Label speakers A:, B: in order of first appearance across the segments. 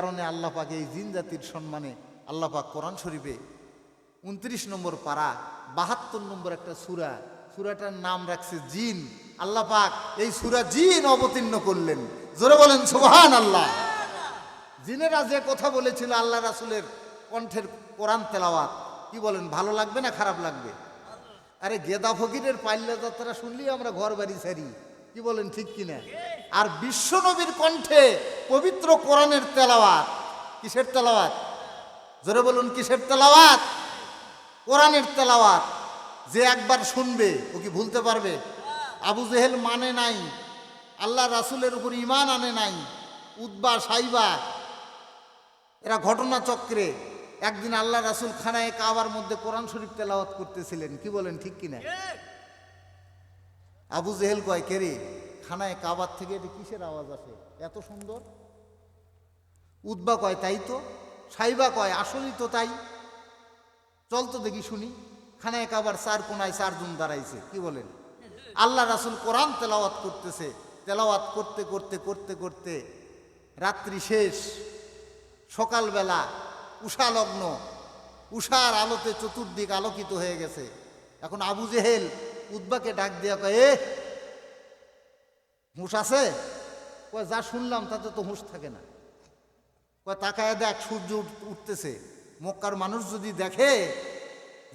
A: কারণে আল্লাহ পাক এই জিন জাতির সম্মানে আল্লাহ পাক কোরআন শরীফে 29 নম্বর পারা 72 নম্বর একটা সূরা, সূরাটার নাম রাখছে জিন। আল্লাহ পাক এই সূরা জিন অবতীর্ণ করলেন। জোরে বলেন সুবহানাল্লাহ। জিনেরা যে কথা বলেছিল আল্লাহ রাসূলের কণ্ঠের কোরআন তেলাওয়াত, কি বলেন ভালো লাগবে না খারাপ লাগবে? আরে গেদা ফকিরের পাল্লা যাত্রা শুনলেই আমরা ঘর বাড়ি ছাড়ি, কি বলেন ঠিক কিনা? আর বিশ্ব নবীর কণ্ঠে পবিত্র কোরআনের তেলাওয়াত, কিসের তেলাওয়াত? জোরে বলুন কিসের তেলাওয়াত? কোরআনের তেলাওয়াত। যে একবার শুনবে ও কি ভুলতে পারবে? আবু জেহেল মানে নাই, আল্লাহ রাসূলের উপর ঈমান আনে নাই, উতবা সাইবা এরা ঘটনা চক্রে একদিন আল্লাহ রাসূল খানায়ে কাবার মধ্যে কোরআন শরীফ তেলাওয়াত করতেছিলেন, কি বলেন ঠিক কিনা? আবু জেহেল কয়, কে রে খানায় কাবার থেকে এটা কিসের আওয়াজ আসে এত সুন্দর? উতবা কয় তাই তো। সাইবা কয় আসলেই তো তাই, চল তো দেখি শুনি। খানায় কাবার 4 কোনায় 4 জন দাঁড়াইছে, কি বলেন? আল্লাহ রাসূল কোরআন তেলাওয়াত করতেছে, তেলাওয়াত করতে করতে করতে করতে রাত্রি শেষ, সকালবেলা উষা লগ্ন, উষার আলোতে চতুর্দিক আলোকিত হয়ে গেছে। এখন আবু জেহেল উতবাকে ডাক দিয়া কয়, এ হুঁশ আছে? কয় যা শুনলাম তাতে তো হুঁশ থাকে না। কয় তাকায় দেখ সূর্য উঠতেছে, মক্কার মানুষ যদি দেখে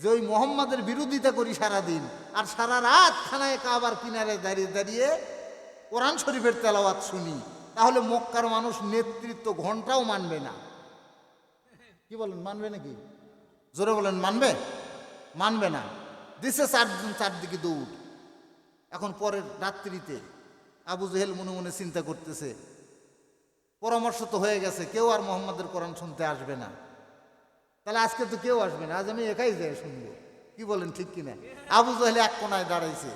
A: যে ওই মোহাম্মদের বিরোধিতা করি সারাদিন আর সারা রাত খানায় কাবার কিনারে দাঁড়িয়ে দাঁড়িয়ে কোরআন শরীফের তেলাওয়াত শুনি, তাহলে মক্কার মানুষ নেতৃত্ব ঘন্টাও মানবে না। কি বলেন মানবে নাকি? জোরে বলেন মানবে? মানবে না। দিছে 4 জন চারদিকে দৌড়। এখন পরের রাত্রিতে আবু জেহেল মনে মনে চিন্তা করতেছে, পরামর্শ তো হয়ে গেছে, কেউ আর মোহাম্মদের কোরআন শুনতে আসবে না, তাহলে আজকে তো কেউ আসবে না, আজ আমি একাই যাই শুনবো, কি বলেন ঠিক কিনা? আবু জেহেল এক কোনায় দাঁড়াইছে।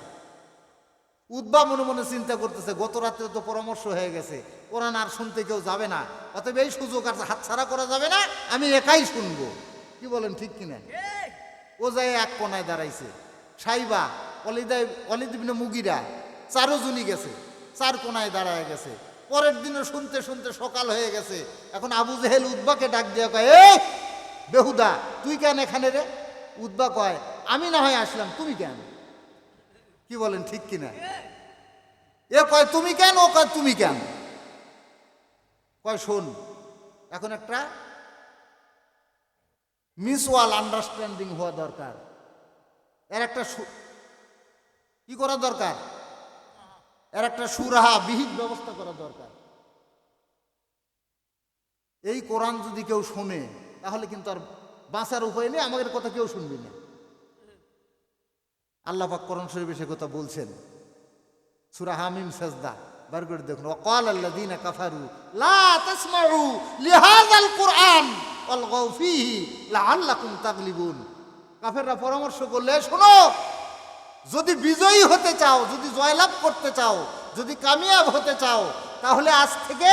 A: উতবা মনে মনে চিন্তা করতেছে, গত রাত্রে তো পরামর্শ হয়ে গেছে, কোরআন আর শুনতে কেউ যাবে না, অতএব এই সুযোগ আর হাতছাড়া করা যাবে না, আমি একাই শুনবো, কি বলেন ঠিক কিনা? ও যায় এক কোনায় দাঁড়াইছে। সাইবা, ওয়ালিদ ইবনে মুগিরা 4 জনই গেছে, 4 কোনায় দাঁড়ায় গেছে। পরের দিনও শুনতে শুনতে সকাল হয়ে গেছে। এখন আবু জেহেল উতবাকে ডাক দিয়ে কয়, এই বেহুদা তুই কেন এখানে রে? উতবা কয়, আমি না হয় আসলাম, তুমি কেন? কি বলেন ঠিক কিনা? এ কয় তুমি কেন, ও কয় তুমি কেন? কয় শোন, এখন একটা মিউচুয়াল আন্ডারস্ট্যান্ডিং হওয়া দরকার, এর একটা কি করা দরকার, এর একটা সুরাহা বিহিত ব্যবস্থা করা দরকার। এই কোরআন যদি কেউ শোনে তাহলে কিন্তু আর বাঁচার উপায় নেই, আমাদের কথা কেউ শুনবি না। আল্লাহ পাক কোরআন শরীফে সে কথা বলছেন, সূরা হামিম সাজদা বার করে দেখুন, ওয়াকাল আল্লাযীনা কাফারু লা তাসমাউ লিহাযাল কুরআন ওয়ালগাউ ফীহি লাআল্লাকুম তাগলিবুন। কাফেররা পরামর্শ করলে, শোনো, যদি বিজয়ী হতে চাও, যদি জয়লাভ করতে চাও, যদি কামিয়াব হতে চাও, তাহলে আজ থেকে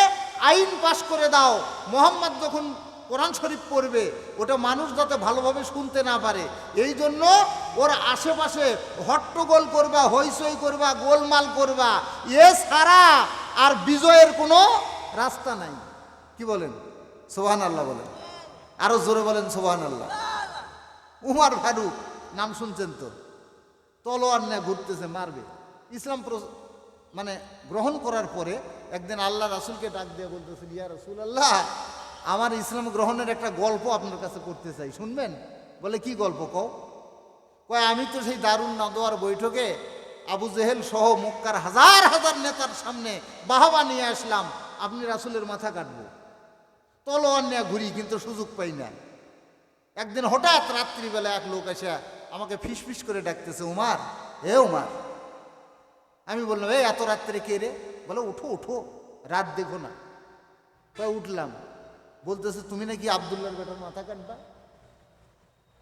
A: আইন পাশ করে দাও, মুহাম্মদ যখন কোরআন শরীফ পড়বে ওটা মানুষ যাতে ভালোভাবে শুনতে না পারে, এই জন্য ওর আশেপাশে হট্টগোল করবা, হইচই করবা, গোলমাল করবা, এ ছাড়া আর বিজয়ের কোনো রাস্তা নাই। কি বলেন? সুবহানাল্লাহ বলেন, আরো জোরে বলেন সুবহানাল্লাহ। উমর ফারুক নাম শুনছেন তো, তলোয়ার নিয়ে ঘুরতেছে, মারবে। ইসলাম মানে গ্রহণ করার পরে একদিন আল্লাহ রাসূলকে ডাক দিয়ে বলতেছেন, ইয়া রাসূলুল্লাহ, আমার ইসলাম গ্রহণের একটা গল্প আপনার কাছে করতে চাই, শুনবেন? বলে কি গল্প কও? কয় আমি তো সেই দারুন নাদোয়ার বৈঠকে আবু জেহেল সহ মক্কার হাজার হাজার নেতার সামনে বাহবা নিয়ে আসলাম, আপনি রাসূলের মাথা কাটবো, তলোয়ার নিয়ে ঘুরি, কিন্তু সুযোগ পাই না। একদিন হঠাৎ রাত্রিবেলা এক লোক এসে আমাকে ফিস ফিস করে ডাকতেছে, উমার, এ উমার। আমি বললাম, এই এত রাত্রে কে রে? বলে উঠো উঠো, রাত দেখো না। কয় উঠলাম। বলতেছে, তুমি নাকি আব্দুল্লাহর বেটার মাথা কাটবা?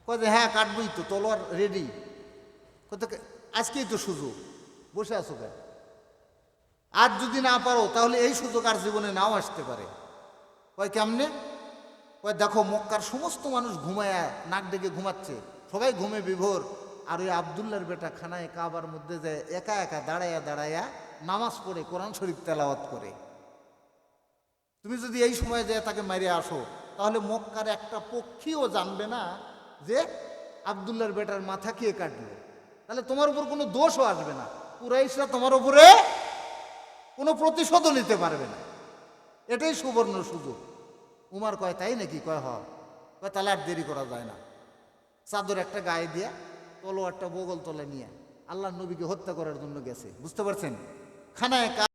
A: কয় যে হ্যাঁ কাটবই তো, তলোয়ার রেডি। কত আজকেই তো সুযোগ, বসে আছো কেন? আর যদি না পারো তাহলে এই সুযোগ আর জীবনে নাও আসতে পারে। কয় কেমনে? কয় দেখো, মক্কার সমস্ত মানুষ ঘুমায়া নাক ডেকে ঘুমাচ্ছে, সবাই ঘুমে বিভোর, আর ওই আব্দুল্লাহর বেটা খানায় কাবার মধ্যে যায় একা একা দাঁড়ায়া দাঁড়ায়া নামাজ পড়ে, কোরআন শরীফ তেলাওয়াত করে। তুমি যদি এই সময় যায় তাকে মারিয়ে আসো, তাহলে মক্কার একটা পক্ষীও জানবে না যে আব্দুল্লাহর বেটার মাথা কে কাটলো। তাহলে তোমার উপর কোনো দোষও আসবে না, কুরাইশরা তোমার উপরে কোনো প্রতিশোধও নিতে পারবে না। এটাই সুবর্ণ সুযোগ। উমার কয় তাই নাকি? কয় তাহলে আর দেরি করা যায় না। চাদর একটা গায়ে দিয়া তলোয়ারটা বগল তলে নিয়ে আল্লাহ নবীকে হত্যা করার জন্য গেছে। বুঝতে পারছেন? খানায়